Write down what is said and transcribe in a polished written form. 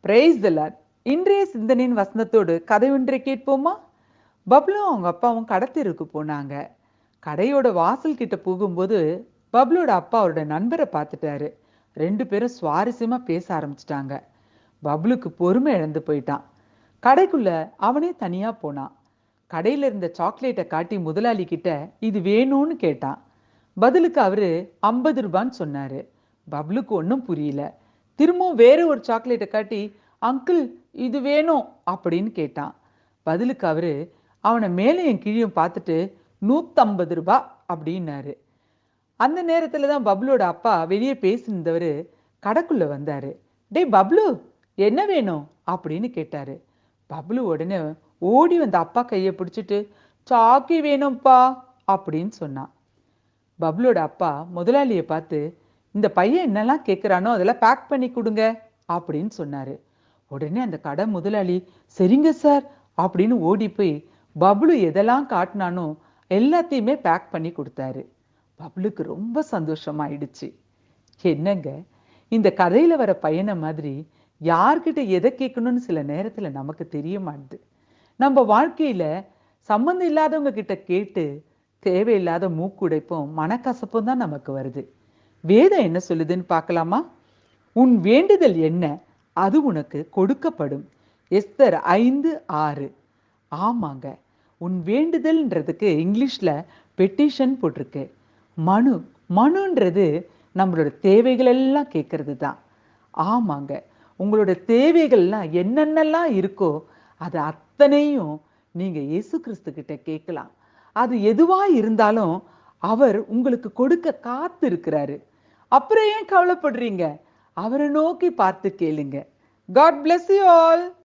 Praise the Lord. இன்றைய சிந்தனையின் வசனத்தோடு கதை ஒன்றை கேட்போமா? பப்ளும் அவங்க அப்பாவும் கடத்தெருக்கு போனாங்க. கடையோட வாசல் கிட்ட போகும்போது பப்ளோட அப்பா அவரோட நண்பரை பார்த்துட்டாரு. ரெண்டு பேரும் சுவாரஸ்யமா பேச ஆரம்பிச்சிட்டாங்க. பப்ளுக்கு பொறுமை இழந்து போயிட்டான். கடைக்குள்ள அவனே தனியா போனான். கடையில இருந்த சாக்லேட்டை காட்டி முதலாளி கிட்ட இது வேணும்னு கேட்டான். பதிலுக்கு அவரு 50 ரூபான்னு சொன்னாரு. பப்ளுக்கு ஒன்றும் புரியல. திரும்பவும் வேற ஒரு சாக்லேட்டை காட்டி அங்கிள் இது வேணும் அப்படின்னு கேட்டான். பதிலுக்கு அவரு அவனை மேலையும் கீழையும் பார்த்துட்டு 150 ரூபாய் அப்படின்னாரு. அந்த நேரத்துல தான் பப்ளோட அப்பா வெளியே பேசினவர் கடைக்குள்ள வந்தாரு. டேய் பப்ளு, என்ன வேணும் அப்படின்னு கேட்டாரு. பப்ளு உடனே ஓடி வந்த அப்பா கையை பிடிச்சிட்டு சாக்கி வேணும்ப்பா அப்படின்னு சொன்னான். பப்ளோட அப்பா முதலாளியை பார்த்து இந்த பையன் என்னெல்லாம் கேட்குறானோ அதெல்லாம் பேக் பண்ணி கொடுங்க அப்படின்னு சொன்னாரு. உடனே அந்த கடை முதலாளி சரிங்க சார் அப்படின்னு ஓடி போய் பப்ளு எதெல்லாம் காட்டினானோ எல்லாத்தையுமே பேக் பண்ணி கொடுத்தாரு. பப்ளுக்கு ரொம்ப சந்தோஷமாயிடுச்சு. என்னங்க, இந்த கதையில வர பையனை மாதிரி யார்கிட்ட எதை கேட்கணும்னு சில நேரத்துல நமக்கு தெரிய மாட்டுது. நம்ம வாழ்க்கையில சம்மந்தம் இல்லாதவங்க கிட்ட கேட்டு தேவையில்லாத மூக்குடைப்பும் மனக்கசப்பும் தான் நமக்கு வருது. வேதம் என்ன சொல்லுதுன்னு பார்க்கலாமா? உன் வேண்டுதல் என்ன, அது உனக்கு கொடுக்கப்படும். எஸ்தர் 5:6. ஆமாங்க, உன் வேண்டுதல்ன்றதுக்கு இங்கிலீஷ்ல பெட்டிஷன் போட்டிருக்கு. மனு மனுன்றது நம்மளோட தேவைகள் எல்லாம் கேட்கறது தான். ஆமாங்க, உங்களோட தேவைகள்லாம் என்னென்னலாம் இருக்கோ அது அத்தனையும் நீங்க இயேசு கிறிஸ்து கிட்ட கேட்கலாம். அது எதுவா இருந்தாலும் அவர் உங்களுக்கு கொடுக்க காத்து இருக்கிறாரு. அப்புறம் ஏன் கவலைப்படுறீங்க? அவரை நோக்கி பார்த்து கேளுங்க. God bless you all.